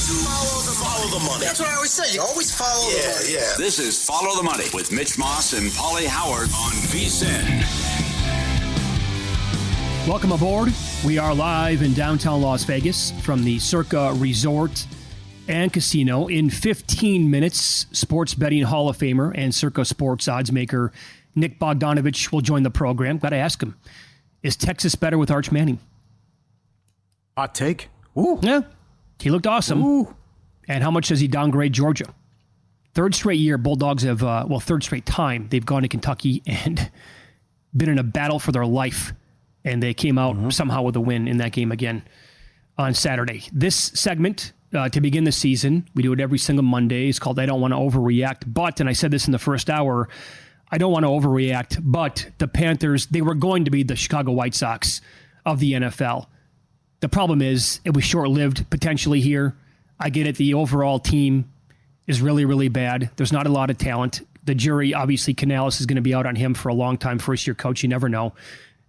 Follow the money. That's what I always say. You always follow the money. Yeah. This is Follow the Money with Mitch Moss and Pauly Howard on VSiN. Welcome aboard. We are live in downtown Las Vegas from the Circa Resort and Casino. In 15 minutes, sports betting Hall of Famer and Circa Sports Oddsmaker Nick Bogdanovich will join the program. Got to ask him, is Texas better with Arch Manning? Hot take. Ooh. Yeah, he looked awesome. Ooh. And how much does he downgrade Georgia? Third straight year, Bulldogs have, third straight time, they've gone to Kentucky and been in a battle for their life. And they came out somehow with a win in that game again on Saturday. This segment, to begin the season, we do it every single Monday. It's called I Don't Want to Overreact. But, and I said this in the first hour, I don't want to overreact, but the Panthers, they were going to be the Chicago White Sox of the NFL. The problem is it was short-lived potentially here. I get it. The overall team is really, really bad. There's not a lot of talent. The jury, obviously, Canales is going to be out on him for a long time. First-year coach, you never know.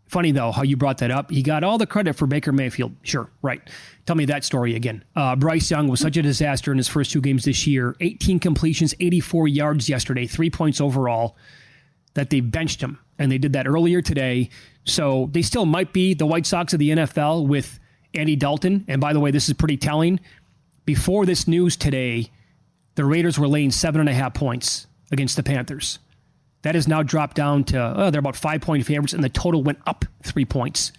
Funny, though, how you brought that up. He got all the credit for Baker Mayfield. Sure, right. Tell me that story again. Bryce Young was such a disaster in his first two games this year. 18 completions, 84 yards yesterday, 3 points overall, that they benched him. And they did that earlier today. So they still might be the White Sox of the NFL with Andy Dalton. And by the way, this is pretty telling. Before this news today, the Raiders were laying 7.5 points against the Panthers. That has now dropped down to, they're about 5-point favorites, and the total went up 3 points.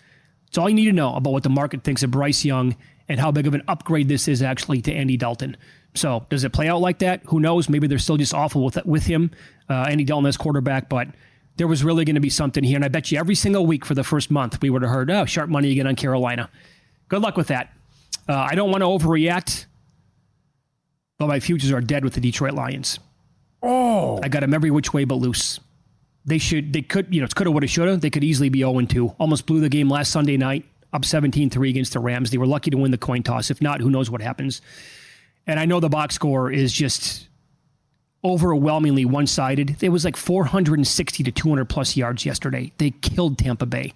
It's all you need to know about what the market thinks of Bryce Young and how big of an upgrade this is actually to Andy Dalton. So does it play out like that? Who knows? Maybe they're still just awful with him, Andy Dalton as quarterback, but there was really going to be something here. And I bet you every single week for the first month, we would have heard, sharp money again on Carolina. Good luck with that. I don't want to overreact, but my futures are dead with the Detroit Lions. Oh. I got them every which way but loose. They could, it's coulda, woulda, shoulda. They could easily be 0-2. Almost blew the game last Sunday night, up 17-3 against the Rams. They were lucky to win the coin toss. If not, who knows what happens. And I know the box score is just overwhelmingly one-sided. It was like 460 to 200 plus yards yesterday. They killed Tampa Bay.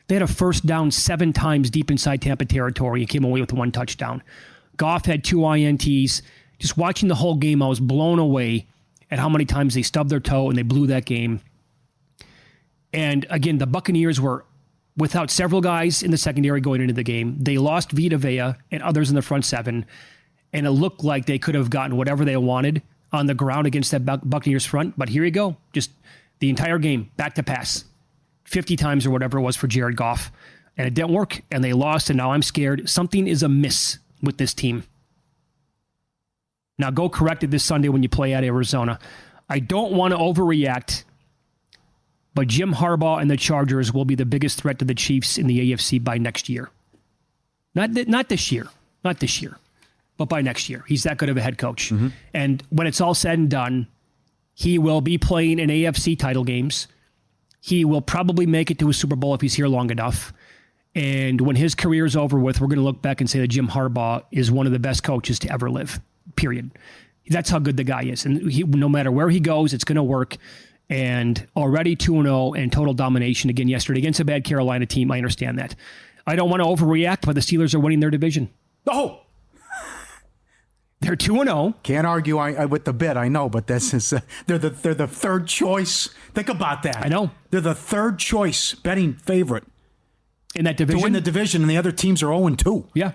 They had a first down 7 times deep inside Tampa territory and came away with 1 touchdown. Goff had 2 INTs. Just watching the whole game, I was blown away at how many times they stubbed their toe and they blew that game. And again, the Buccaneers were without several guys in the secondary going into the game. They lost Vita Vea and others in the front 7, and it looked like they could have gotten whatever they wanted on the ground against that Buccaneers front. But here you go, just the entire game, back to pass, 50 times or whatever it was for Jared Goff. And it didn't work, and they lost, and now I'm scared. Something is amiss with this team. Now go correct it this Sunday when you play at Arizona. I don't want to overreact, but Jim Harbaugh and the Chargers will be the biggest threat to the Chiefs in the AFC by next year. Not this year, but by next year. He's that good of a head coach. Mm-hmm. And when it's all said and done, he will be playing in AFC title games. He will probably make it to a Super Bowl if he's here long enough. And when his career is over with, we're going to look back and say that Jim Harbaugh is one of the best coaches to ever live. Period. That's how good the guy is. And no matter where he goes, it's going to work. And already 2-0 and total domination again yesterday against a bad Carolina team. I understand that. I don't want to overreact, but the Steelers are winning their division. Oh! They're 2-0. Can't argue with the bid, I know, but this is they're the third choice. Think about that. I know. They're the third choice betting favorite in that division. To win the division, and the other teteams are 0-2. Yeah.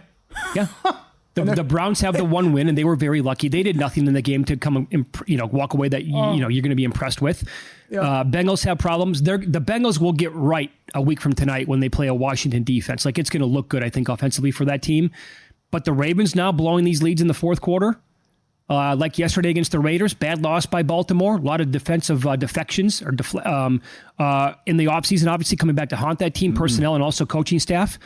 The Browns have the one win, and they were very lucky. They did nothing in the game to come, walk away that you're going to be impressed with. Yeah. Bengals have problems. The Bengals will get right a week from tonight when they play a Washington defense. Like, it's going to look good, I think, offensively for that team. But the Ravens now blowing these leads in the fourth quarter, like yesterday against the Raiders. Bad loss by Baltimore. A lot of defensive defections in the offseason, obviously coming back to haunt that team, personnel and also coaching staff.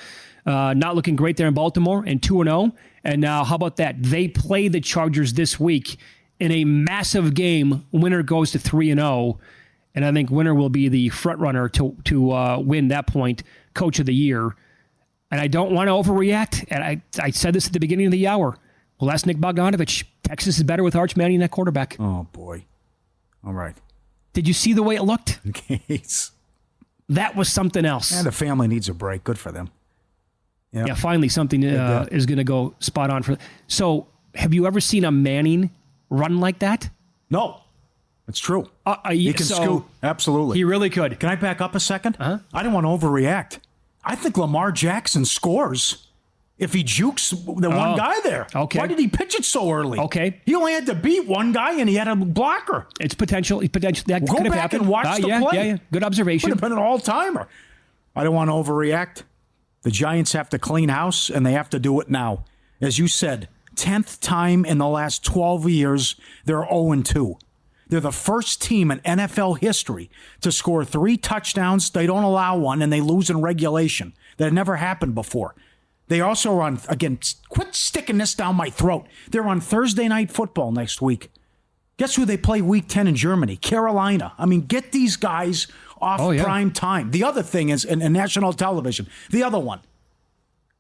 Not looking great there in Baltimore, and 2-0. And now, how about that? They play the Chargers this week in a massive game. Winner goes to 3-0, and I think winner will be the front runner to win that point, Coach of the Year. And I don't want to overreact. And I said this at the beginning of the hour. Well, that's Nick Bogdanovich. Texas is better with Arch Manning at quarterback. Oh boy! All right. Did you see the way it looked? Okay. That was something else. And the family needs a break. Good for them. Yeah, finally something is going to go spot on for. So have you ever seen a Manning run like that? No. It's true. He can scoot. Absolutely. He really could. Can I back up a second? Uh-huh. I don't want to overreact. I think Lamar Jackson scores if he jukes the one guy there. Okay. Why did he pitch it so early? Okay. He only had to beat one guy, and he had a blocker. It's potential. That Go could have back happened. and watch the play. Yeah. Good observation. Would have been an all-timer. I don't want to overreact. The Giants have to clean house, and they have to do it now. As you said, 10th time in the last 12 years, they're 0-2. They're the first team in NFL history to score 3 touchdowns. They don't allow one, and they lose in regulation. That had never happened before. They also are on, again, quit sticking this down my throat. They're on Thursday Night Football next week. Guess who they play Week 10 in Germany? Carolina. I mean, get these guys off prime time. The other thing is, in national television, the other one,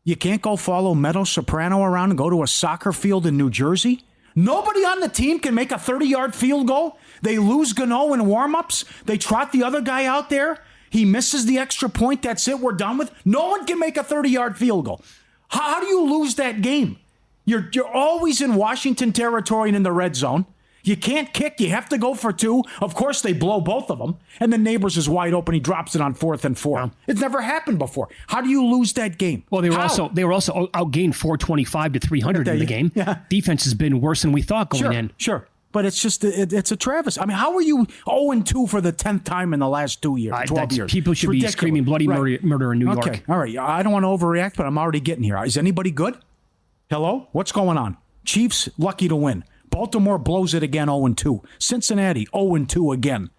you can't go follow Meadow Soprano around and go to a soccer field in New Jersey. Nobody on the team can make a 30-yard field goal. They lose Gano in warm-ups. They trot the other guy out there. He misses the extra point. That's it. We're done with. No one can make a 30-yard field goal. How do you lose that game? You're always in Washington territory and in the red zone. You can't kick. You have to go for 2. Of course, they blow both of them. And then Neighbors is wide open. He drops it on 4th and 4. It's never happened before. How do you lose that game? Well, they were also outgained 425 to 300 in the game. Yeah. Defense has been worse than we thought going in. Sure. But it's just, it's a travesty. I mean, how are you 0-2 for the 10th time in the last 2 years, 12 years? People should be screaming bloody murder in New York. Okay, all right. I don't want to overreact, but I'm already getting here. Is anybody good? Hello? What's going on? Chiefs, lucky to win. Baltimore blows it again, 0-2. Cincinnati, 0-2 again.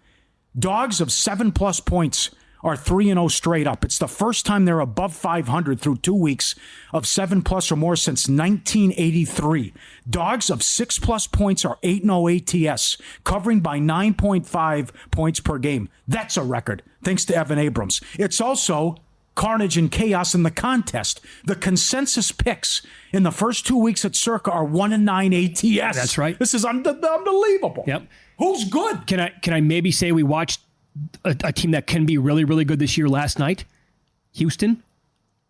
Dogs of 7+ points are 3-0 straight up. It's the first time they're above 500 through 2 weeks of 7+ or more since 1983. Dogs of 6+ points are 8-0 ATS, covering by 9.5 points per game. That's a record, thanks to Evan Abrams. It's also carnage and chaos in the contest. The consensus picks in the first 2 weeks at Circa are 1-9 ATS. That's right. This is unbelievable. Yep. Who's good? Can I maybe say we watched a team that can be really, really good this year last night? Houston.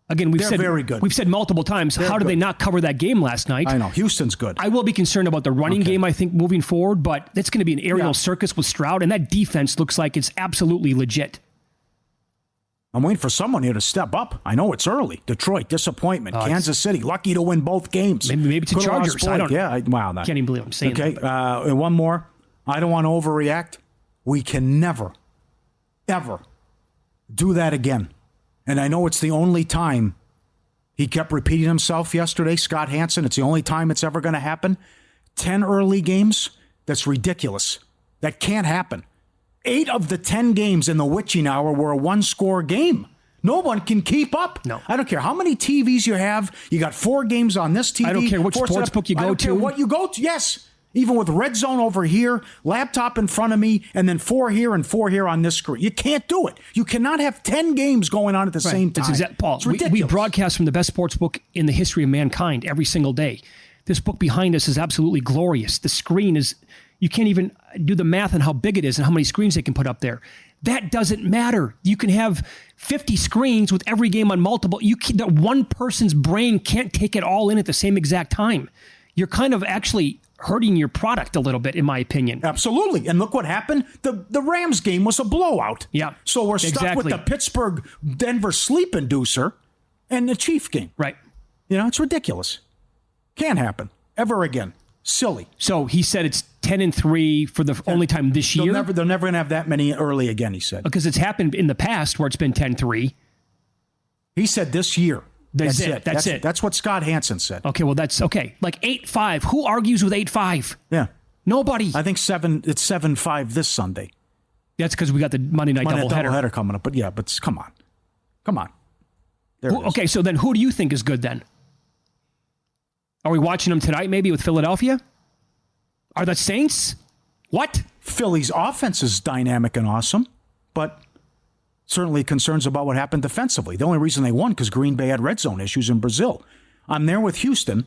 Again, They're very good. We've said multiple times, how did they not cover that game last night? I know. Houston's good. I will be concerned about the running game, I think, moving forward, but that's going to be an aerial circus with Stroud, and that defense looks like it's absolutely legit. I'm waiting for someone here to step up. I know it's early. Detroit, disappointment. Kansas City, lucky to win both games. Maybe it's the Chargers. I don't know. Yeah, wow. Can't even believe I'm saying that. Okay, and one more. I don't want to overreact. We can never, ever do that again. And I know it's the only time. He kept repeating himself yesterday, Scott Hansen. It's the only time it's ever going to happen. 10 early games, that's ridiculous. That can't happen. 8 of the 10 games in the witching hour were a 1-score game. No one can keep up. No. I don't care how many TVs you have. You got 4 games on this TV. I don't care which sportsbook you go to. I don't care what you go to. Yes. Even with Red Zone over here, laptop in front of me, and then 4 here and 4 here on this screen. You can't do it. You cannot have 10 games going on at the same time. Paul, it's ridiculous. We broadcast from the best sportsbook in the history of mankind every single day. This book behind us is absolutely glorious. The screen is... You can't even do the math on how big it is and how many screens they can put up there. That doesn't matter. You can have 50 screens with every game on multiple. That one person's brain can't take it all in at the same exact time. You're kind of actually hurting your product a little bit, in my opinion. Absolutely. And look what happened. The Rams game was a blowout. Yeah. So we're stuck with the Pittsburgh-Denver sleep inducer and the Chief game. Right. You know, it's ridiculous. Can't happen ever again. Silly. So he said it's 10-3 for the only time this year. They're never going to have that many early again, he said. Because it's happened in the past where it's been 10-3. He said this year. That's it. That's it. That's what Scott Hansen said. Okay, well, that's okay. Like 8-5. Who argues with 8-5? Yeah. Nobody. I think it's 7-5 this Sunday. That's because we got the Monday night doubleheader coming up. But come on. Okay, so then who do you think is good then? Are we watching them tonight maybe with Philadelphia? Are the Saints? What? Philly's offense is dynamic and awesome, but certainly concerns about what happened defensively. The only reason they won because Green Bay had red zone issues in Brazil. I'm there with Houston.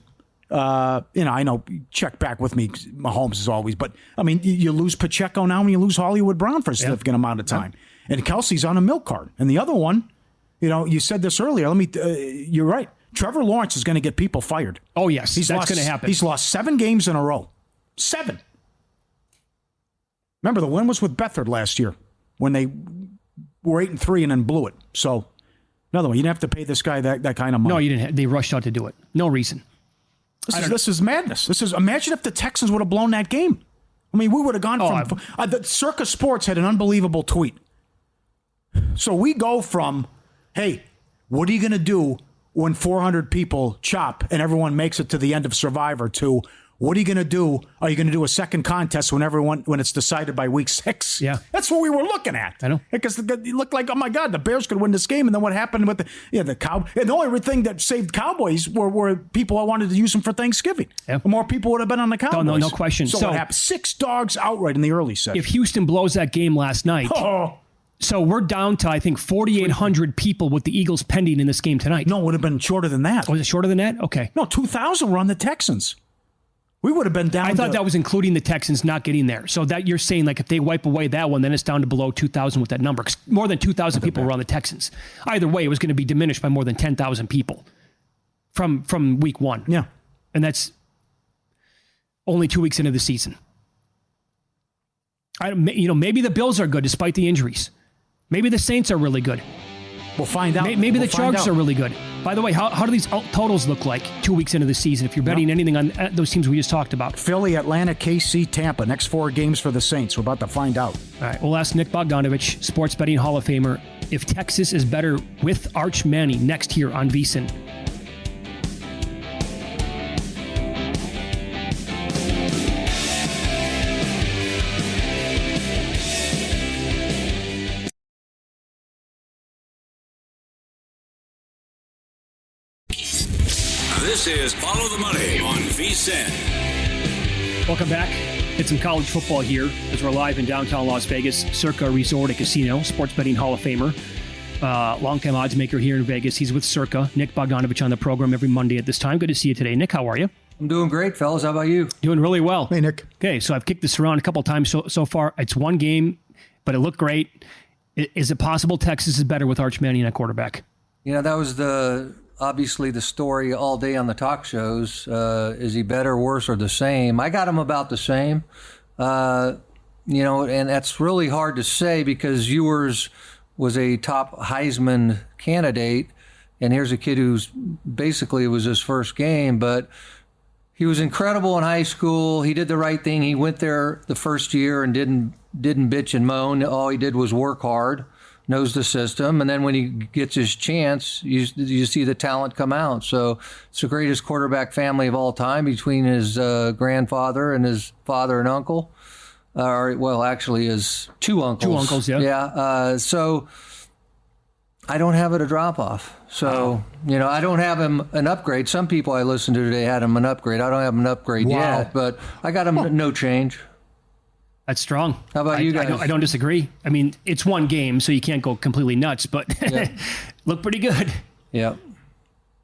I know, check back with me. Mahomes is always, but I mean, you lose Pacheco now and you lose Hollywood Brown for a significant amount of time. And Kelsey's on a milk cart. And the other one, you said this earlier. You're right. Trevor Lawrence is going to get people fired. Oh, yes, that's going to happen. He's lost 7 games in a row. 7. Remember, the win was with Beathard last year when they were 8-3 and then blew it. So, another one. You didn't have to pay this guy that kind of money. No, you didn't. They rushed out to do it. No reason. This is madness. Imagine if the Texans would have blown that game. I mean, we would have gone from... the Circa Sports had an unbelievable tweet. So we go from, hey, what are you going to do when 400 people chop and everyone makes it to the end of Survivor, to what are you going to do? Are you going to do a second contest when it's decided by week 6? Yeah. That's what we were looking at. I know. Because it looked like, oh my God, the Bears could win this game. And then what happened with the Cowboys? And the only thing that saved Cowboys were people I wanted to use them for Thanksgiving. Yep. More people would have been on the Cowboys. No question. So what happened? 6 dogs outright in the early set. If Houston blows that game last night... So we're down to, I think, 4,800 people with the Eagles pending in this game tonight. No, it would have been shorter than that. Was it shorter than that? Okay. No, 2,000 were on the Texans. We would have been down. I thought that was including the Texans not getting there. So that you're saying, like, if they wipe away that one, then it's down to below 2,000 with that number. 'Cause more than 2,000 people were on the Texans. Either way, it was going to be diminished by more than 10,000 people from week 1. Yeah. And that's only 2 weeks into the season. Maybe the Bills are good despite the injuries. Maybe the Saints are really good. We'll find out. Maybe the Chargers are really good. By the way, how do these totals look like 2 weeks into the season if you're betting anything on those teams we just talked about? Philly, Atlanta, KC, Tampa. Next 4 games for the Saints. We're about to find out. All right. We'll ask Nick Bogdanovich, sports betting Hall of Famer, if Texas is better with Arch Manning next here on VSiN. This is Follow the Money on VSiN. Welcome back. Get some college football here as we're live in downtown Las Vegas, Circa Resort and Casino, sports betting Hall of Famer, longtime oddsmaker here in Vegas. He's with Circa. Nick Bogdanovich on the program every Monday at this time. Good to see you today. Nick, how are you? I'm doing great, fellas. How about you? Doing really well. Hey, Nick. Okay, so I've kicked this around a couple times so far. It's one game, but it looked great. Is it possible Texas is better with Arch Manning at quarterback? That was obviously the story all day on the talk shows. Is he better, worse, or the same? I got him about the same. And that's really hard to say because Ewers was a top Heisman candidate, and here's a kid who's basically, it was his first game, but he was incredible in high school. He did the right thing. He went there the first year and didn't bitch and moan. All he did was work hard. Knows the system, and then when he gets his chance, you see the talent come out. So it's the greatest quarterback family of all time between his grandfather and his father and uncle. Actually, his 2 uncles. 2 uncles, yeah. Yeah. So I don't have it a drop off. So, I don't have him an upgrade. Some people I listened to today had him an upgrade. I don't have him an upgrade yet, but I got him no change. That's strong. How about you guys? I don't disagree. I mean, it's one game, so you can't go completely nuts, but look pretty good. Yeah.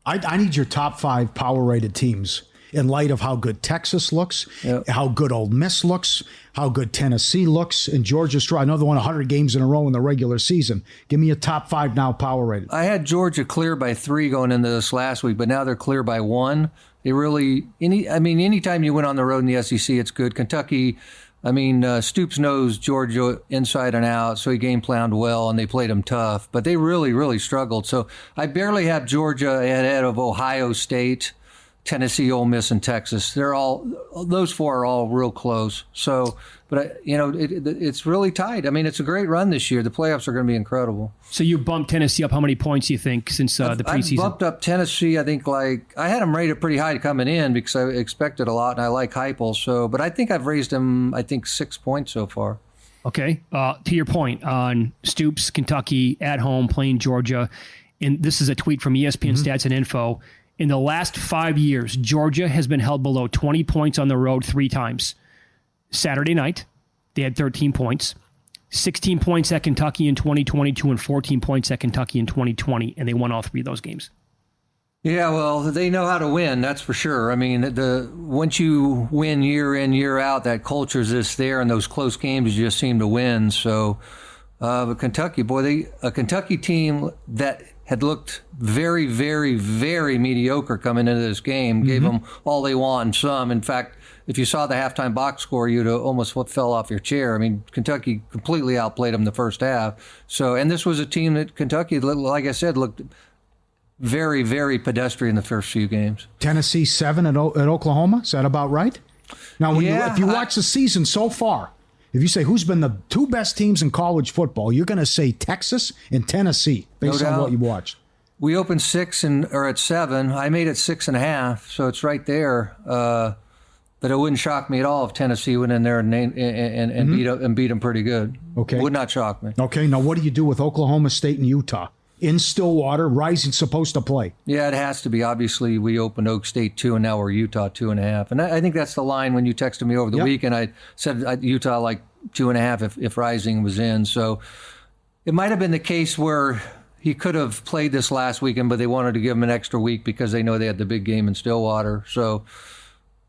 I need your top 5 power-rated teams in light of how good Texas looks, how good Ole Miss looks, how good Tennessee looks, and Georgia Strong. I know they won 100 games in a row in the regular season. Give me a top 5 now power-rated. I had Georgia clear by 3 going into this last week, but now they're clear by 1. They really anytime you went on the road in the SEC, it's good. Kentucky. Stoops knows Georgia inside and out, so he game planned well, and they played him tough. But they really, really struggled. So I barely have Georgia ahead of Ohio State, Tennessee, Ole Miss, and Texas. Those 4 are all real close. So, but it's really tight. It's a great run this year. The playoffs are going to be incredible. So you bumped Tennessee up how many points, you think, since the preseason? I bumped up Tennessee, I think, I had them rated pretty high coming in because I expected a lot, and I like Heupel. So, but I think I've raised them, 6 points so far. Okay. To your point on Stoops, Kentucky, at home, playing Georgia, and this is a tweet from ESPN Stats and Info. In the last 5 years, Georgia has been held below 20 points on the road 3 times. Saturday night, they had 13 points. 16 points at Kentucky in 2022 and 14 points at Kentucky in 2020, and they won all 3 of those games. Yeah, well, they know how to win, that's for sure. Once you win year in, year out, that culture is just there, and those close games you just seem to win. So, but Kentucky, a Kentucky team that had looked very, very, very mediocre coming into this game. Gave them all they want and some. In fact, if you saw the halftime box score, you'd almost fell off your chair. I mean, Kentucky completely outplayed them the first half. So, and this was a team that Kentucky, like I said, looked very, very pedestrian the first few games. Tennessee 7 at Oklahoma. Is that about right? Now, if you watch the season so far, if you say who's been the two best teams in college football, you're going to say Texas and Tennessee based on what you watched. We opened 6 or at 7. I made it 6.5, so it's right there. But it wouldn't shock me at all if Tennessee went in there and beat them pretty good. Okay, would not shock me. Okay, now what do you do with Oklahoma State and Utah in Stillwater? Rising's supposed to play. Yeah, it has to be. Obviously, we opened Oak State 2, and now we're Utah 2.5. And I think that's the line when you texted me over the weekend. I said Utah like 2.5 if Rising was in. So it might have been the case where he could have played this last weekend, but they wanted to give him an extra week because they know they had the big game in Stillwater. So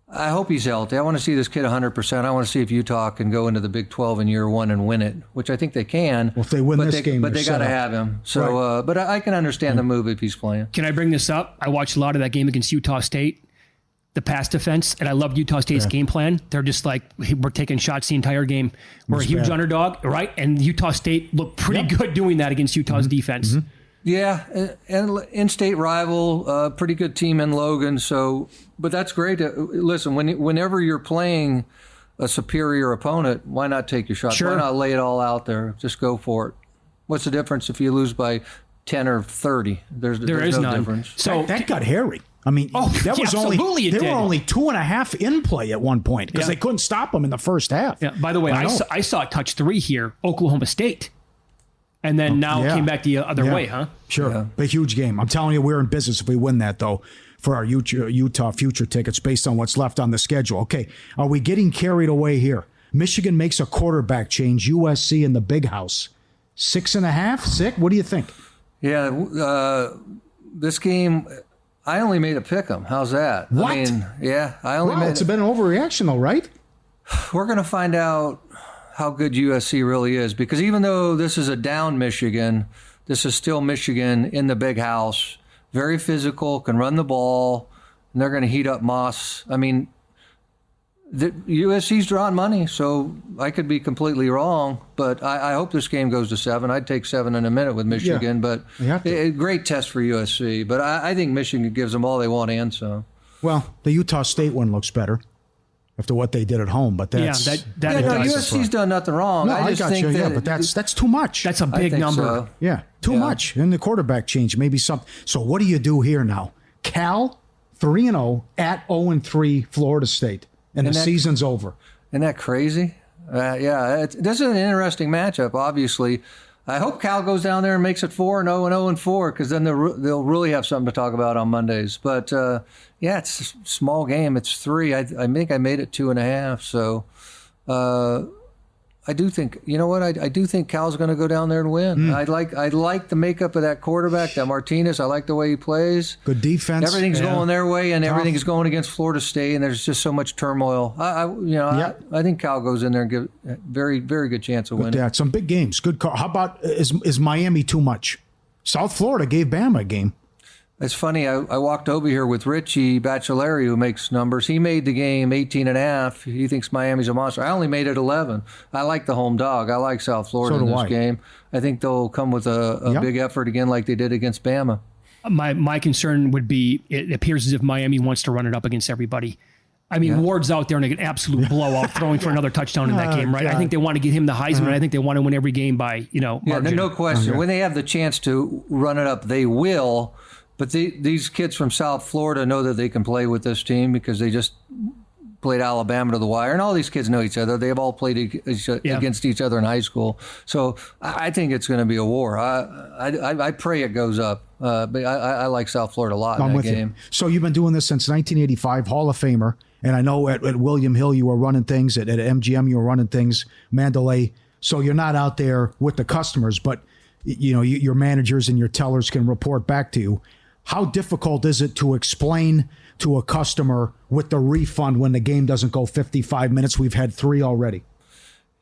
I hope he's healthy. I want to see this kid 100%. I want to see if Utah can go into the Big 12 in year 1 and win it, which I think they can. Well, if they win this game, but they got to have him. So, but I can understand the move if he's playing. Can I bring this up? I watched a lot of that game against Utah State, the pass defense, and I loved Utah State's game plan. They're just like, hey, we're taking shots the entire game. We're a huge underdog, right? And Utah State looked pretty good doing that against Utah's defense. Yeah, and in-state rival, pretty good team in Logan. So, but that's great. Listen, whenever you're playing a superior opponent, why not take your shot? Sure. Why not lay it all out there? Just go for it. What's the difference if you lose by 10 or 30? There is no difference. So that got hairy. I mean, were only 2.5 in play at one point because they couldn't stop them in the first half. Yeah. By the way, I saw touch 3 here, Oklahoma State. And then came back the other way, huh? Sure. Yeah. A huge game. I'm telling you, we're in business if we win that, though, for our Utah future tickets based on what's left on the schedule. Okay, are we getting carried away here? Michigan makes a quarterback change. USC in the big house. 6.5? 6? What do you think? Yeah, this game, I only made a pick 'em. How's that? What? I mean, I only made it's been an overreaction, though, right? We're going to find out how good USC really is, because even though this is a down Michigan, this is still Michigan in the big house, very physical, can run the ball, and they're going to heat up Moss. I mean, the USC's drawing money, so I could be completely wrong, but I hope this game goes to 7. I'd take 7 in a minute with Michigan, but a great test for USC. But I think Michigan gives them all they want and some. Well, the Utah State one looks better after what they did at home, but that's USC's done nothing wrong. No, I just think but that's too much. That's a big number. So. Yeah, too much. And the quarterback change, maybe something. So what do you do here now? Cal 3-0 at 0-3 Florida State, and the season's over. Isn't that crazy? This is an interesting matchup. Obviously, I hope Cal goes down there and makes it 4-0 and 0-4, because then they'll really have something to talk about on Mondays. But it's a small game. It's 3. I think I made it 2.5. So I do think, you know what? I do think Cal's going to go down there and win. I like the makeup of that quarterback, that Martinez. I like the way he plays. Good defense. Everything's going their way, and everything's going against Florida State, and there's just so much turmoil. I think Cal goes in there and gives a very, very good chance of winning. Yeah, some big games. Good call. How about is Miami too much? South Florida gave Bama a game. It's funny. I walked over here with Richie Baccelleri, who makes numbers. He made the game 18.5. He thinks Miami's a monster. I only made it 11. I like the home dog. I like South Florida in this game. I think they'll come with a big effort again, like they did against Bama. My concern would be, it appears as if Miami wants to run it up against everybody. I mean, Ward's out there in an absolute blowout, throwing for another touchdown in that game, right? God. I think they want to get him the Heisman. And I think they want to win every game by, margin. No question. Okay. When they have the chance to run it up, they will. But these kids from South Florida know that they can play with this team because they just played Alabama to the wire. And all these kids know each other. They've all played against each other in high school. So I think it's going to be a war. I pray it goes up. But I like South Florida a lot in that game. You. So you've been doing this since 1985, Hall of Famer. And I know at William Hill you were running things. At MGM you were running things. Mandalay. So you're not out there with the customers, but your managers and your tellers can report back to you. How difficult is it to explain to a customer with the refund when the game doesn't go 55 minutes? We've had 3 already.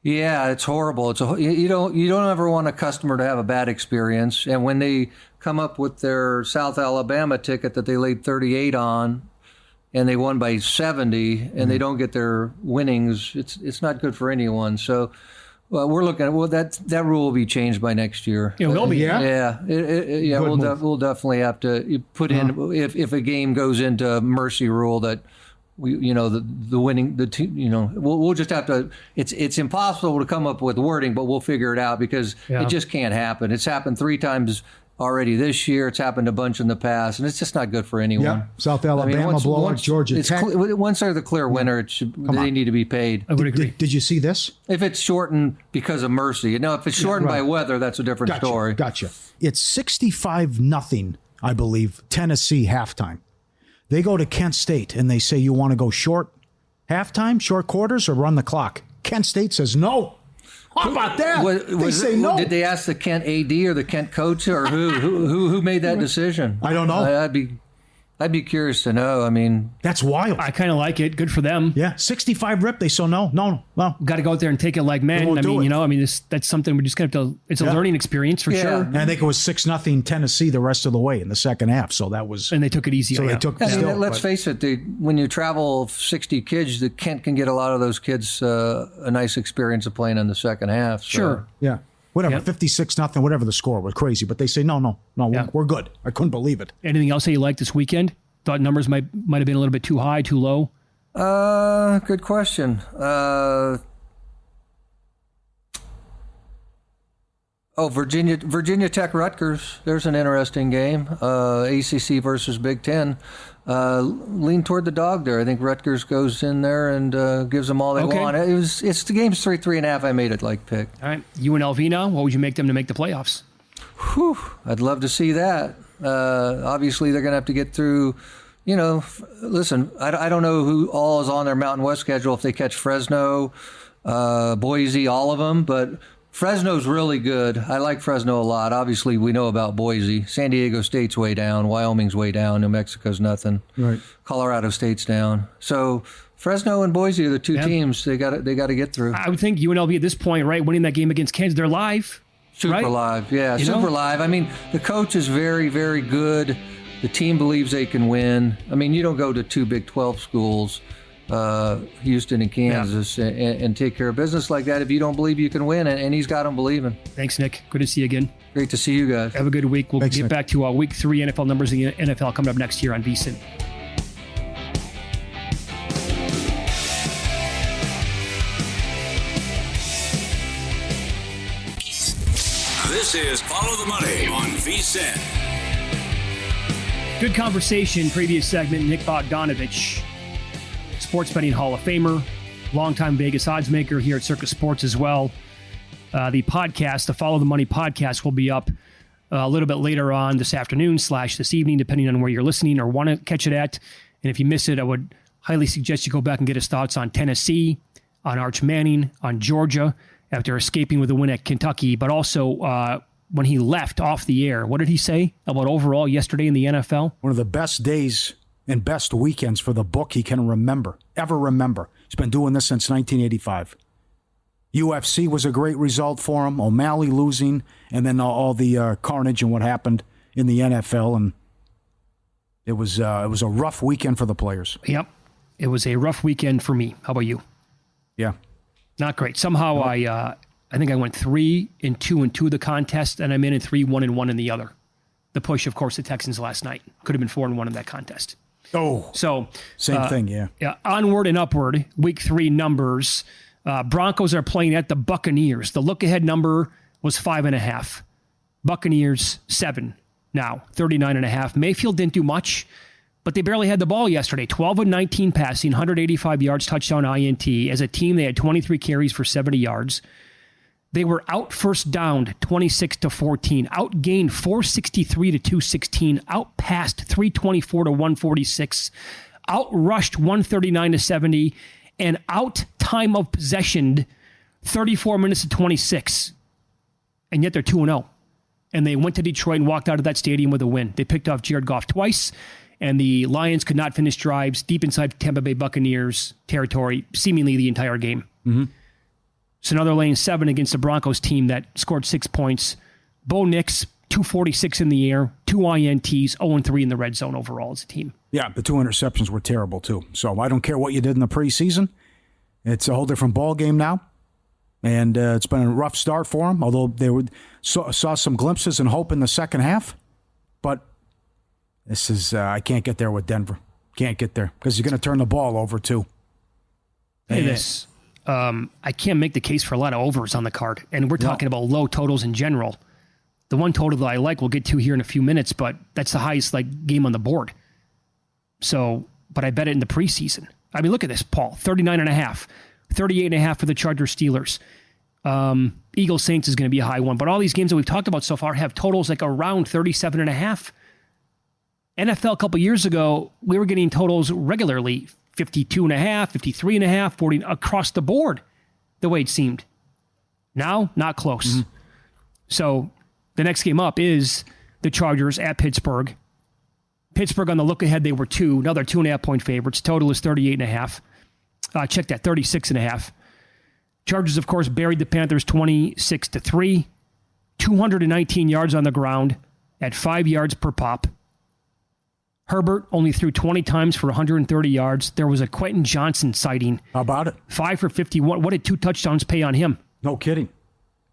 Yeah, it's horrible. You don't ever want a customer to have a bad experience. And when they come up with their South Alabama ticket that they laid 38 on, and they won by 70, and they don't get their winnings, it's not good for anyone. So we're looking at that rule will be changed by next year. It will be. Yeah. We'll definitely have to put in if a game goes into mercy rule that. The winning the team. We'll just have to. It's impossible to come up with wording, but we'll figure it out because it just can't happen. It's happened 3 times already this year. It's happened a bunch in the past, and it's just not good for anyone. Yeah, South Alabama blowout, Georgia Tech. Once they're the clear winner, they need to be paid. I would agree. Did you see this? If it's shortened because of mercy, if it's shortened by weather, that's a different story. Gotcha. It's 65-0, I believe. Tennessee halftime. They go to Kent State and they say, you want to go short halftime, short quarters, or run the clock? Kent State says no. How about that? They say no. Did they ask the Kent AD or the Kent coach or who made that decision? I don't know. I'd be curious to know. I mean, that's wild. I kind of like it. Good for them. Yeah, 65 rip. They so no. Got to go out there and take it like men. That's something we're just going to have to. It's a learning experience for sure. And I think it was 6-0 Tennessee the rest of the way in the second half. So that was. And they took it easy. So they took. Let's face it. When you travel 60 kids, the Kent can get a lot of those kids a nice experience of playing in the second half. So. Sure. Yeah. Whatever, 56-0, whatever the score was, crazy. But they say, no, we're good. I couldn't believe it. Anything else that you liked this weekend? Thought numbers might have been a little bit too high, too low? Good question. Virginia Tech Rutgers. There's an interesting game. ACC versus Big Ten. Lean toward the dog there. I think Rutgers goes in there and gives them all they want. It's the game's 3.5. I made it like pick. All right. UNLV now. What would you make them to make the playoffs? Whew, I'd love to see that. Obviously, they're going to have to get through. Listen, I don't know who all is on their Mountain West schedule if they catch Fresno, Boise, all of them, but Fresno's really good. I like Fresno a lot. Obviously, we know about Boise. San Diego State's way down. Wyoming's way down. New Mexico's nothing. Right. Colorado State's down. So Fresno and Boise are the two teams they got to get through. I would think UNLV at this point, right, winning that game against Kansas, they're live. Super live, yeah, super live. I mean, the coach is very, very good. The team believes they can win. I mean, you don't go to 2 Big 12 schools, Houston and Kansas, and take care of business like that if you don't believe you can win, and he's got them believing. Thanks, Nick. Good to see you again. Great to see you guys. Have a good week. We'll Thanks, get Nick. back to Week 3 NFL numbers in the NFL coming up next year on VSiN. This is Follow the Money on VSiN. Good conversation, previous segment. Nick Bogdanovich, sports betting Hall of Famer, longtime Vegas oddsmaker here at Circa Sports as well. The podcast, the Follow the Money podcast, will be up a little bit later on this afternoon / this evening, depending on where you're listening or want to catch it at. And if you miss it, I would highly suggest you go back and get his thoughts on Tennessee, on Arch Manning, on Georgia, after escaping with a win at Kentucky, but also when he left off the air. What did he say about overall yesterday in the NFL? One of the best days and best weekends for the book he can ever remember. He's been doing this since 1985. UFC was a great result for him, O'Malley losing, and then all the carnage and what happened in the NFL. And it was a rough weekend for the players. Yep. It was a rough weekend for me. How about you? Yeah. Not great. Somehow I think I went 3-2 the contest, and I'm in 3-1 in the other. The push, of course, the Texans last night. Could have been 4-1 in that contest. Oh, so same thing, yeah. Yeah, onward and upward. Week 3 numbers. Broncos are playing at the Buccaneers. The look-ahead number was 5.5. Buccaneers 7 now, 39.5. Mayfield didn't do much, but they barely had the ball yesterday. 12 of 19 passing, 185 yards, touchdown, INT. As a team, they had 23 carries for 70 yards. They were out first downed 26-14, outgained 463-216, outpassed 324-146, outrushed 139-70, and out time of possession 34 minutes to 26. And yet they're 2-0. And they went to Detroit and walked out of that stadium with a win. They picked off Jared Goff twice, and the Lions could not finish drives deep inside Tampa Bay Buccaneers territory seemingly the entire game. Mm-hmm. So now they're laying 7 against the Broncos team that scored 6 points. Bo Nix, 246 in the air, 2 INTs, 0-3 in the red zone overall as a team. Yeah, the 2 interceptions were terrible, too. So I don't care what you did in the preseason. It's a whole different ball game now. And it's been a rough start for them, although they saw some glimpses and hope in the second half. But this is, I can't get there with Denver. Can't get there because you're going to turn the ball over, too. Hey, I can't make the case for a lot of overs on the card. And we're talking about low totals in general. The one total that I like we'll get to here in a few minutes, but that's the highest game on the board. So, but I bet it in the preseason. I mean, look at this, Paul. 39.5, 38.5 for the Chargers Steelers. Eagles Saints is going to be a high one. But all these games that we've talked about so far have totals around 37.5. NFL a couple years ago, we were getting totals regularly, 52.5, 53.5, 40 across the board, the way it seemed. Now, not close. Mm-hmm. So the next game up is the Chargers at Pittsburgh. Pittsburgh on the look ahead, they were 2. Now they're 2.5 point favorites. Total is 38.5. Check that, 36.5. Chargers, of course, buried the Panthers 26-3. 219 yards on the ground at 5 yards per pop. Herbert only threw 20 times for 130 yards. There was a Quentin Johnson sighting. How about it? 5 for 51. What did 2 touchdowns pay on him? No kidding.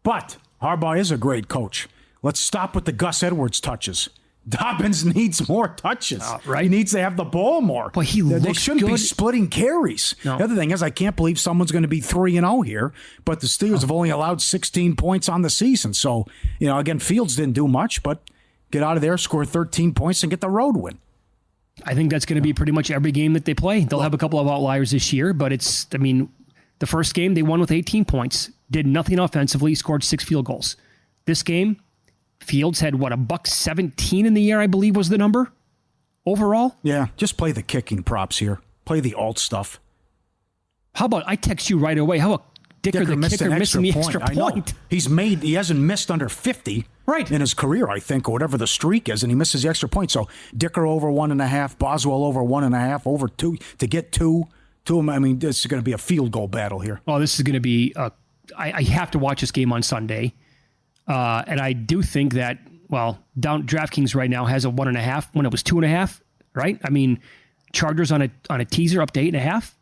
But Harbaugh is a great coach. Let's stop with the Gus Edwards touches. Dobbins needs more touches. Right? He needs to have the ball more. But they shouldn't be splitting carries. No. The other thing is, I can't believe someone's going to be 3-0 here, but the Steelers have only allowed 16 points on the season. So, again, Fields didn't do much, but get out of there, score 13 points, and get the road win. I think that's going to be pretty much every game that they play. They'll have a couple of outliers this year, but the first game they won with 18 points, did nothing offensively, scored 6 field goals. This game, Fields had $117 in the air, I believe was the number overall. Yeah, just play the kicking props here. Play the alt stuff. How about I text you right away? How about Dicker the kicker missing the extra point? He hasn't missed under 50 in his career, I think, or whatever the streak is, and he misses the extra point. So Dicker over 1.5, Boswell over 1.5, over 2 to get 2. This is going to be a field goal battle here. Oh, this is going to be. I have to watch this game on Sunday. And I do think that, DraftKings right now has a 1.5 when it was 2.5, right? Chargers on a teaser up to 8.5.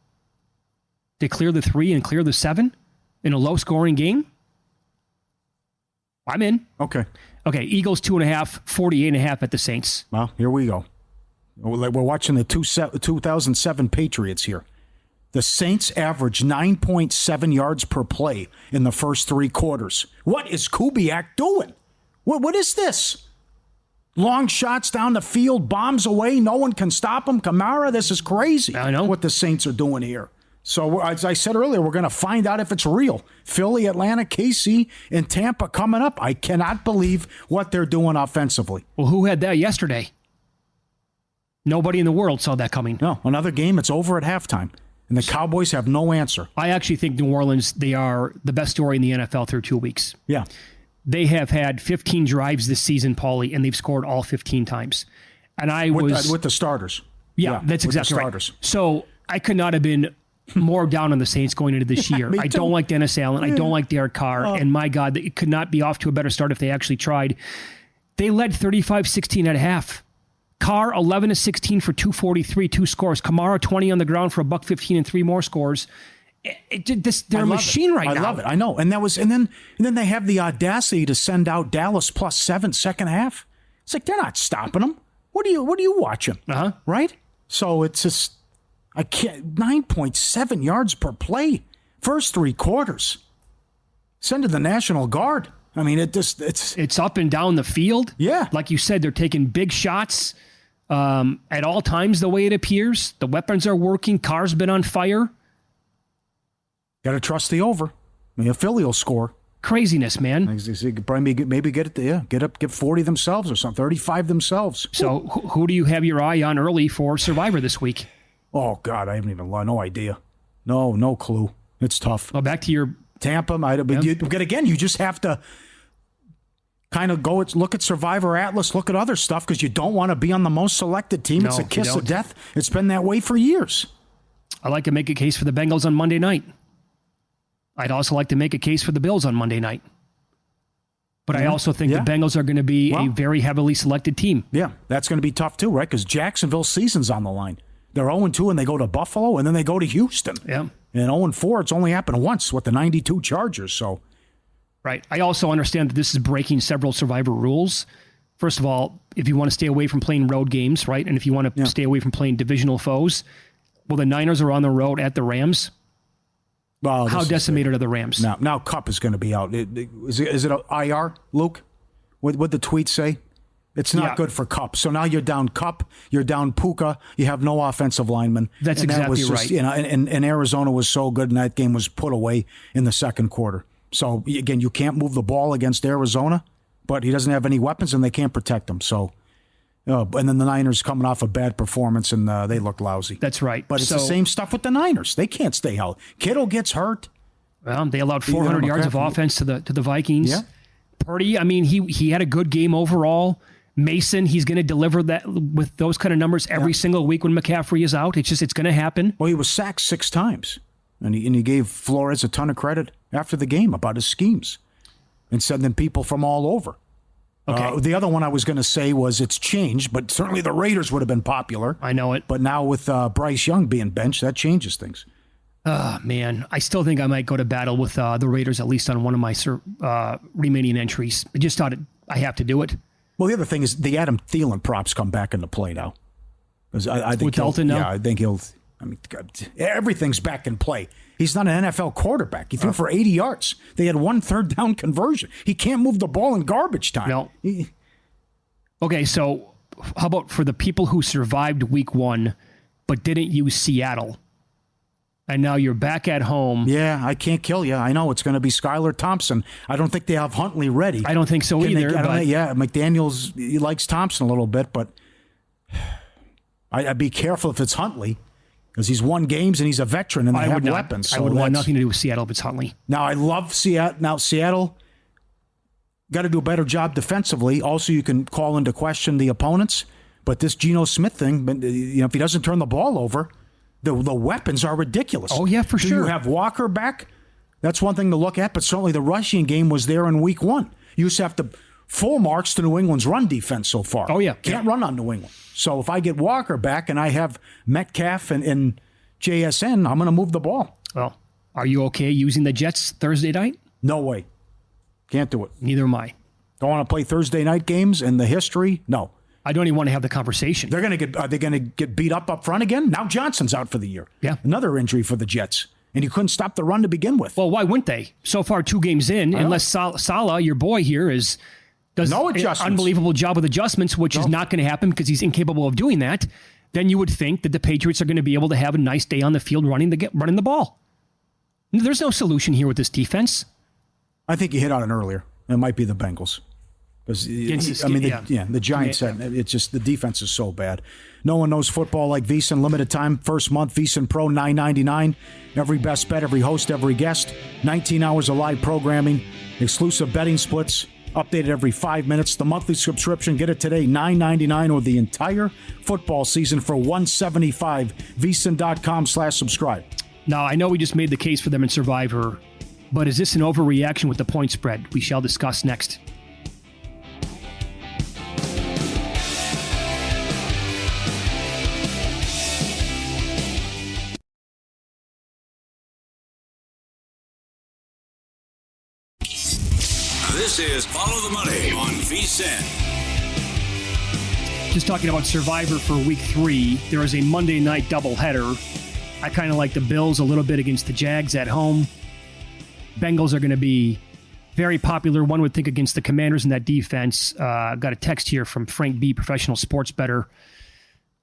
They clear the 3 and clear the 7 in a low scoring game. I'm in. Okay, Eagles 2.5, 48.5 at the Saints. Well, here we go. We're watching the 2007 Patriots here. The Saints average 9.7 yards per play in the first 3 quarters. What is Kubiak doing? What is this? Long shots down the field, bombs away, no one can stop him. Kamara, this is crazy. I know what the Saints are doing here. So, as I said earlier, we're going to find out if it's real. Philly, Atlanta, KC, and Tampa coming up. I cannot believe what they're doing offensively. Well, who had that yesterday? Nobody in the world saw that coming. No, another game, it's over at halftime. And the Cowboys have no answer. I actually think New Orleans, they are the best story in the NFL through 2 weeks. Yeah. They have had 15 drives this season, Pauly, and they've scored all 15 times. And with the starters. Yeah, that's exactly right. Starters. So I could not have been more down on the Saints going into this year. I don't like Dennis Allen. I don't like Derek Carr. And my God, it could not be off to a better start if they actually tried. They led 35-16 at half. Carr, 11-16 for 243, 2 scores. Kamara, 20 on the ground for $115 and 3 more scores. They're a machine right now. I love it. I know. And then they have the audacity to send out Dallas +7 second half. It's like they're not stopping them. What are you watching? Right? So it's just 9.7 yards per play. First 3 quarters. Send to the National Guard. It's up and down the field. Yeah. Like you said, they're taking big shots at all times, the way it appears. The weapons are working. Carr's been on fire. Got to trust the over. Philly will score. Craziness, man. Maybe get it. Get 40 themselves or something. 35 themselves. So who do you have your eye on early for Survivor this week? Oh God, I haven't even no idea. No clue. It's tough. Well, back to your Tampa. You just have to kind of go look at Survivor Atlas, look at other stuff because you don't want to be on the most selected team. It's a kiss of death. It's been that way for years. I like to make a case for the Bengals on Monday night. I'd also like to make a case for the Bills on Monday night. But I also think the Bengals are going to be a very heavily selected team. Yeah, that's going to be tough too, right? Because Jacksonville's season's on the line. They're 0-2 and they go to Buffalo and then they go to Houston. Yeah. And 0-4, it's only happened once with the 92 Chargers. So, right. I also understand that this is breaking several Survivor rules. First of all, if you want to stay away from playing road games, right? And if you want to stay away from playing divisional foes, well, the Niners are on the road at the Rams. Well, how decimated are the Rams? Now Kupp is going to be out. Is it a IR, Luke? What the tweet say? It's not good for Kupp. So now you're down Kupp, you're down Puka, you have no offensive lineman. That's exactly right. You know, and Arizona was so good, and that game was put away in the second quarter. So again, you can't move the ball against Arizona, but he doesn't have any weapons, and they can't protect him. So. And then the Niners coming off a bad performance, and they look lousy. That's right. But it's the same stuff with the Niners. They can't stay healthy. Kittle gets hurt. Well, they allowed 400 yards of offense to the Vikings. Yeah. Purdy, I mean, he had a good game overall. Mason, he's going to deliver that with those kind of numbers every single week when McCaffrey is out. It's going to happen. Well, he was sacked 6 times, and he gave Flores a ton of credit after the game about his schemes and sending people from all over. Okay. The other one I was going to say was it's changed, but certainly the Raiders would have been popular. I know it. But now with Bryce Young being benched, that changes things. Man, I still think I might go to battle with the Raiders, at least on one of my remaining entries. I just thought I have to do it. Well, the other thing is the Adam Thielen props come back into play now. I think with Dalton now? Yeah, I think he'll. I mean, everything's back in play. He's not an NFL quarterback. He threw for 80 yards. They had 1 third down conversion. He can't move the ball in garbage time. No. Okay, so how about for the people who survived week 1 but didn't use Seattle, and now you're back at home? Yeah, I can't kill you. I know it's going to be Skylar Thompson. I don't think they have Huntley ready. I don't think so either. Yeah, McDaniels, he likes Thompson a little bit, but I'd be careful if it's Huntley. Because he's won games and he's a veteran and they have weapons. So I would want nothing to do with Seattle if it's Huntley. Now, I love Seattle. Now, Seattle got to do a better job defensively. Also, you can call into question the opponents. But this Geno Smith thing, if he doesn't turn the ball over, the weapons are ridiculous. Oh, yeah, for sure. You have Walker back. That's one thing to look at. But certainly the rushing game was there in week 1. You used to have to full marks to New England's run defense so far. Oh, yeah. Can't run on New England. So if I get Walker back and I have Metcalf and JSN, I'm going to move the ball. Well, are you okay using the Jets Thursday night? No way. Can't do it. Neither am I. Don't want to play Thursday night games and the history? No. I don't even want to have the conversation. Are they going to get beat up front again? Now Johnson's out for the year. Yeah. Another injury for the Jets. And you couldn't stop the run to begin with. Well, why wouldn't they? So far, 2 games in, unless Salah, your boy here, does no an unbelievable job with adjustments, which is not going to happen because he's incapable of doing that, then you would think that the Patriots are going to be able to have a nice day on the field running the ball. There's no solution here with this defense. I think you hit on it earlier. It might be the Bengals. The Giants, it's just the defense is so bad. No one knows football like VSiN. Limited time, first month, VSiN Pro, $9.99. Every best bet, every host, every guest. 19 hours of live programming, exclusive betting splits, updated every 5 minutes. The monthly subscription, get it today, $9.99 or the entire football season for $175. VSiN.com/subscribe. Now, I know we just made the case for them in Survivor, but is this an overreaction with the point spread? We shall discuss next. This is Follow the Money on VSiN. Just talking about Survivor for week 3, there is a Monday night doubleheader. I kind of like the Bills a little bit against the Jags at home. Bengals are going to be very popular, one would think, against the Commanders in that defense. Got a text here from Frank B., professional sports bettor.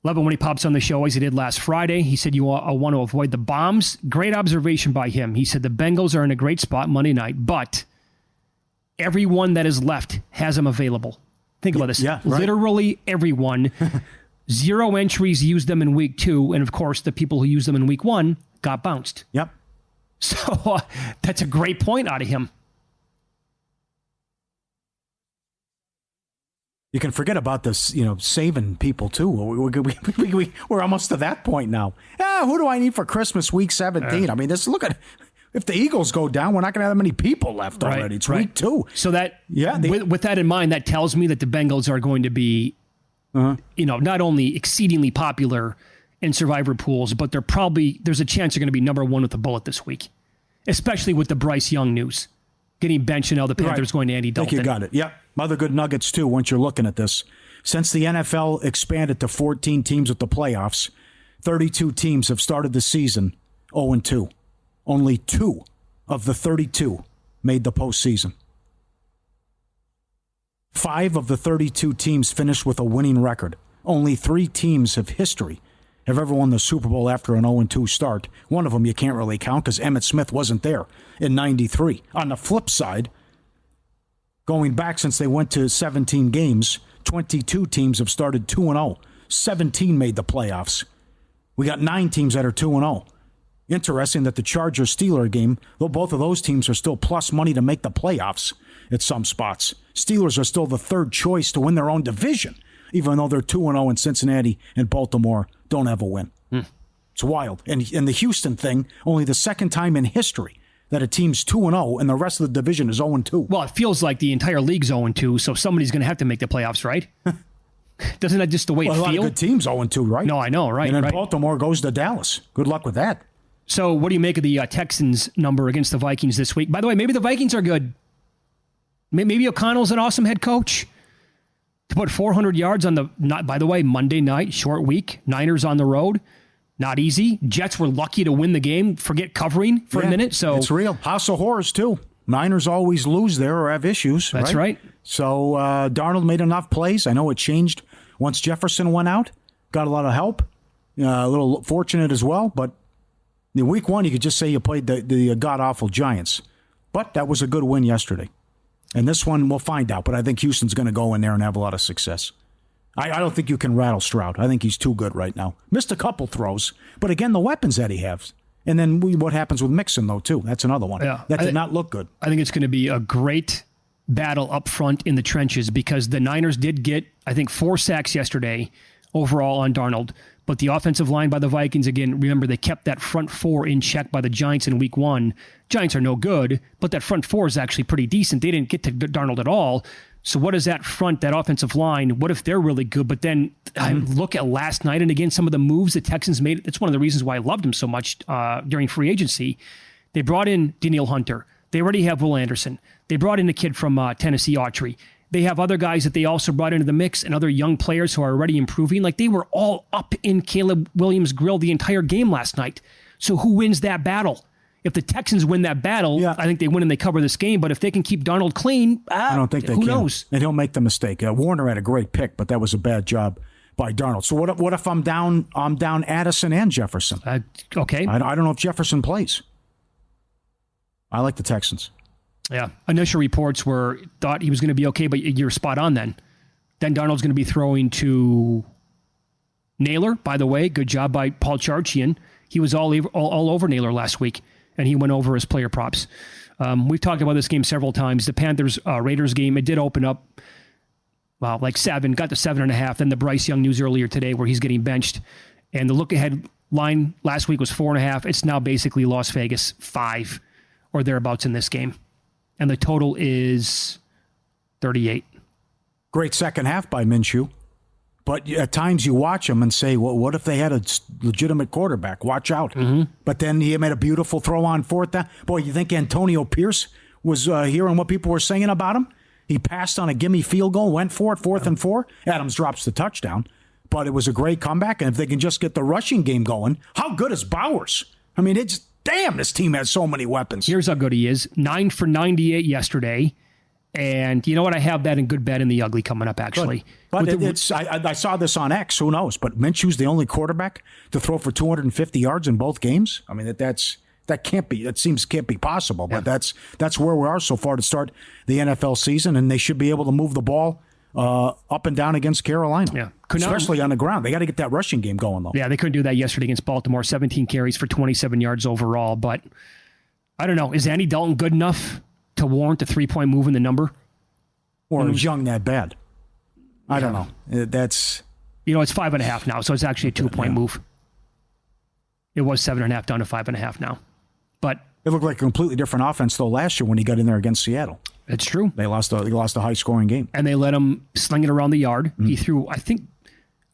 Love it when he pops on the show, as he did last Friday. He said you want to avoid the bombs. Great observation by him. He said the Bengals are in a great spot Monday night, but everyone that is left has them available. Think about this. Yeah, right. Literally everyone. 0 entries used them in week 2, and of course, the people who used them in week 1 got bounced. Yep. So that's a great point out of him. You can forget about this, saving people too. We're almost to that point now. Who do I need for Christmas week 17? I mean, look at If the Eagles go down, we're not going to have that many people left already. It's week 2. So that, with that in mind, that tells me that the Bengals are going to be, not only exceedingly popular in survivor pools, but there's a chance they're going to be number 1 with a bullet this week, especially with the Bryce Young news. Getting benched and now the Panthers going to Andy Dalton. I think you got it. Yep. Other good nuggets, too, once you're looking at this. Since the NFL expanded to 14 teams with the playoffs, 32 teams have started the season 0-2. Only 2 of the 32 made the postseason. 5 of the 32 teams finished with a winning record. Only 3 teams of history have ever won the Super Bowl after an 0-2 start. One of them you can't really count because Emmitt Smith wasn't there in 93. On the flip side, going back since they went to 17 games, 22 teams have started 2-0. 17 made the playoffs. We got 9 teams that are 2-0. Interesting that the Chargers-Steelers game, though both of those teams are still plus money to make the playoffs at some spots. Steelers are still the 3rd choice to win their own division, even though they're 2-0 and Cincinnati and Baltimore don't have a win. It's wild. And the Houston thing, only the 2nd time in history that a team's 2-0 and the rest of the division is 0-2. Well, it feels like the entire league's 0-2, so somebody's going to have to make the playoffs, right? Doesn't that just the way it feels? A lot of good teams 0-2, right? No, I know, right? And then Baltimore goes to Dallas. Good luck with that. So what do you make of the Texans number against the Vikings this week? By the way, maybe the Vikings are good. Maybe O'Connell's an awesome head coach. To put 400 yards on by the way, Monday night, short week, Niners on the road, not easy. Jets were lucky to win the game, forget covering for a minute. So it's real. House of Horrors, too. Niners always lose there or have issues. That's right. So Darnold made enough plays. I know it changed once Jefferson went out. Got a lot of help. A little fortunate as well. But in week 1, you could just say you played the god-awful Giants. But that was a good win yesterday. And this one, we'll find out. But I think Houston's going to go in there and have a lot of success. I don't think you can rattle Stroud. I think he's too good right now. Missed a couple throws. But again, the weapons that he has. And then what happens with Mixon, though, too. That's another one. Yeah. That did not look good. I think it's going to be a great battle up front in the trenches because the Niners did get, I think, 4 sacks yesterday overall on Darnold. But the offensive line by the Vikings, again, remember, they kept that front 4 in check by the Giants in week 1. Giants are no good, but that front 4 is actually pretty decent. They didn't get to Darnold at all. So what is that offensive line, what if they're really good? But then I look at last night, and again, some of the moves the Texans made. It's one of the reasons why I loved them so much during free agency. They brought in Danielle Hunter. They already have Will Anderson. They brought in a kid from Tennessee, Autry. They have other guys that they also brought into the mix and other young players who are already improving. Like they were all up in Caleb Williams' grill the entire game last night. So who wins that battle? If the Texans win that battle, I think they win and they cover this game. But if they can keep Darnold clean, I don't think they can. Who knows? And he'll make the mistake. Warner had a great pick, but that was a bad job by Darnold. So what if I'm down Addison and Jefferson? Okay. I don't know if Jefferson plays. I like the Texans. Yeah. Initial reports thought he was going to be okay, but you're spot on then. Then Darnold's going to be throwing to Naylor, by the way. Good job by Paul Charchian. He was all over Naylor last week, and he went over his player props. We've talked about this game several times. The Panthers-Raiders game, it did open up like 7, got to 7.5. Then the Bryce Young news earlier today where he's getting benched. And the look-ahead line last week was 4.5. It's now basically Las Vegas 5 or thereabouts in this game. And the total is 38. Great second half by Minshew. But at times you watch him and say, well, what if they had a legitimate quarterback? Watch out. Mm-hmm. But then he made a beautiful throw on 4th down. Boy, you think Antonio Pierce was hearing what people were saying about him? He passed on a gimme field goal, went for it, 4th and 4. Adams drops the touchdown. But it was a great comeback. And if they can just get the rushing game going, how good is Bowers? I mean, damn, this team has so many weapons. Here's how good he is. 9 for 98 yesterday. And you know what? I have that in good, bad, and the ugly coming up, actually. But I saw this on X. Who knows? But Minshew's the only quarterback to throw for 250 yards in both games. I mean, that can't be. That can't be possible. But that's where we are so far to start the NFL season, and they should be able to move the ball up and down against Carolina. Yeah, especially on the ground. They got to get that rushing game going, though. Yeah, they couldn't do that yesterday against Baltimore. 17 carries for 27 yards overall. But I don't know. Is Andy Dalton good enough to warrant a 3-point move in the number? Or is Young that bad? I don't know. That's... it's 5.5 now, so it's actually a 2-point move. It was 7.5 down to 5.5 now. But it looked like a completely different offense, though, last year when he got in there against Seattle. it's true. They lost a high-scoring game. And they let him sling it around the yard. He threw, I think,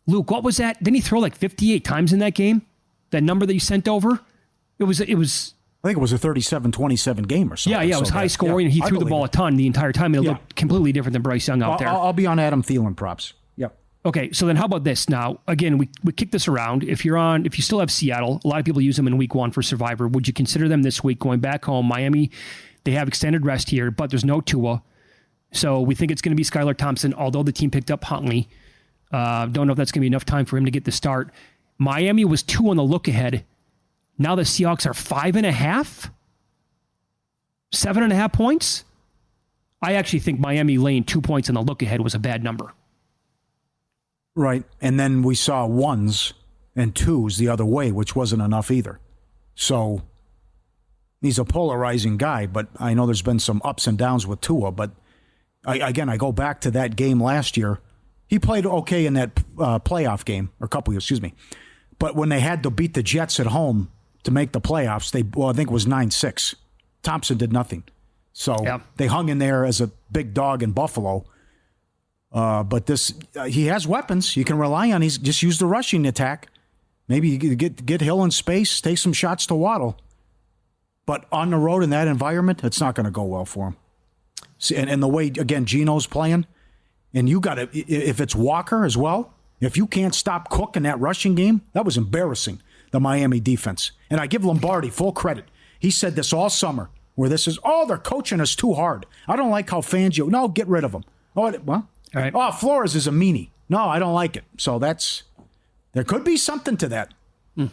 Luke, what was that? Didn't he throw like 58 times in that game? That number that you sent over? It was. I think it was a 37-27 game or something. Yeah, it was high scoring, and he threw the ball a ton the entire time, and it looked completely different than Bryce Young out there. I'll be on Adam Thielen props. Yep. Okay, so then how about this now? Again, we kick this around. If you still have Seattle, a lot of people use them in week 1 for Survivor. Would you consider them this week going back home? Miami, they have extended rest here, but there's no Tua. So we think it's going to be Skylar Thompson, although the team picked up Huntley. Don't know if that's going to be enough time for him to get the start. Miami was 2 on the look ahead. Now the Seahawks are 5.5? 7.5 points? I actually think Miami laying 2 points in the look ahead was a bad number. Right. And then we saw 1s and 2s the other way, which wasn't enough either. So he's a polarizing guy, but I know there's been some ups and downs with Tua. But I go back to that game last year. He played okay in that playoff game, or couple years, excuse me. But when they had to beat the Jets at home to make the playoffs, I think it was 9-6. Thompson did nothing. So they hung in there as a big dog in Buffalo. But he has weapons you can rely on. He's just use the rushing attack. Maybe you get Hill in space, take some shots to Waddle. But on the road in that environment, it's not going to go well for him. See, and the way, again, Geno's playing, and you got to, if it's Walker as well, if you can't stop Cook in that rushing game, that was embarrassing, the Miami defense. And I give Lombardi full credit. He said this all summer, where this is, they're coaching us too hard. I don't like how Fangio, no, get rid of him. Flores is a meanie. No, I don't like it. So there could be something to that.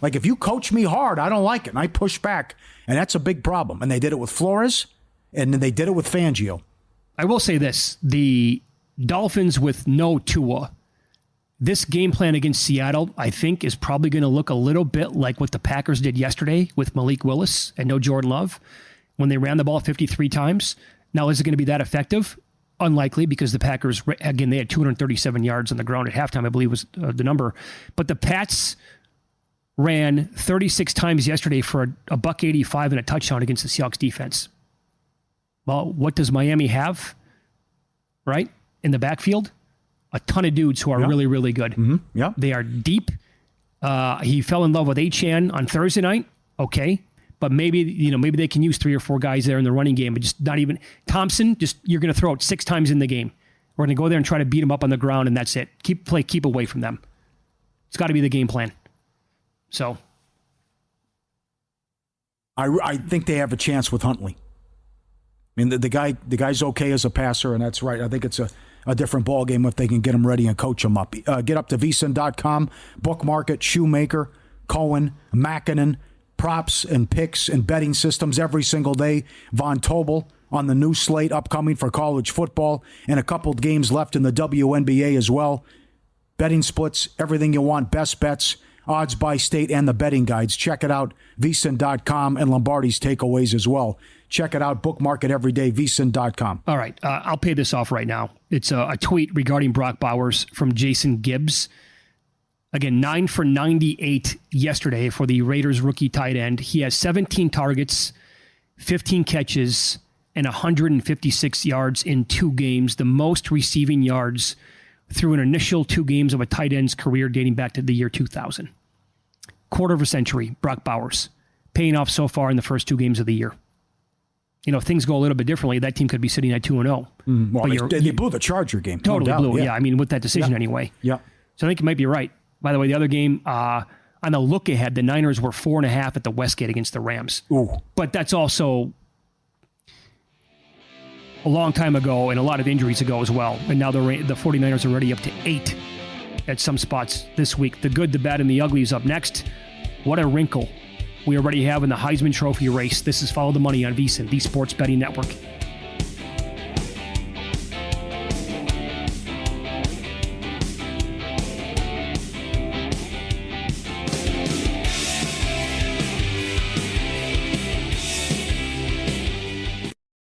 Like if you coach me hard, I don't like it. And I push back. And that's a big problem. And they did it with Flores, and then they did it with Fangio. I will say this. The Dolphins with no Tua, this game plan against Seattle, I think, is probably going to look a little bit like what the Packers did yesterday with Malik Willis and no Jordan Love when they ran the ball 53 times. Now, is it going to be that effective? Unlikely, because the Packers, again, they had 237 yards on the ground at halftime, I believe was the number. But the Pats ran 36 times yesterday for a $185 and a touchdown against the Seahawks defense. Well, what does Miami have, right, in the backfield? A ton of dudes who are really, really good. Mm-hmm. Yeah, they are deep. He fell in love with Achane on Thursday night. Okay. But maybe they can use 3 or 4 guys there in the running game, but just not even Thompson. Just you're going to throw it 6 times in the game. We're going to go there and try to beat them up on the ground, and that's it. Keep away from them. It's got to be the game plan. So, I think they have a chance with Huntley. I mean, the guy's okay as a passer, and that's right. I think it's a different ball game if they can get him ready and coach him up. Get up to vsin.com, bookmark it, Shoemaker, Cohen, Makinen. Props and picks and betting systems every single day. Von Tobel on the new slate upcoming for college football, and a couple of games left in the WNBA as well. Betting splits, everything you want, best bets, odds by state, and the betting guides. Check it out, vsin.com, and Lombardi's takeaways as well. Check it out, bookmark it every day, vsin.com. All right, I'll pay this off right now. It's a tweet regarding Brock Bowers from Jason Gibbs. Again, 9 for 98 yesterday for the Raiders rookie tight end. He has 17 targets, 15 catches, and 156 yards in 2 games, the most receiving yards through an initial 2 games of a tight end's career dating back to the year 2000. Quarter of a century, Brock Bowers, paying off so far in the first 2 games of the year. You know, if things go a little bit differently, that team could be sitting at 2-0. Well, they blew the Charger game. Totally blew it, yeah. I mean, with that decision anyway. Yeah. So I think you might be right. By the way, the other game, on the look ahead, the Niners were 4.5 at the Westgate against the Rams. Ooh. But that's also a long time ago and a lot of injuries ago as well. And now the 49ers are already up to 8 at some spots this week. The good, the bad, and the ugly is up next. What a wrinkle we already have in the Heisman Trophy race. This is Follow the Money on VSiN, the Sports Betting Network.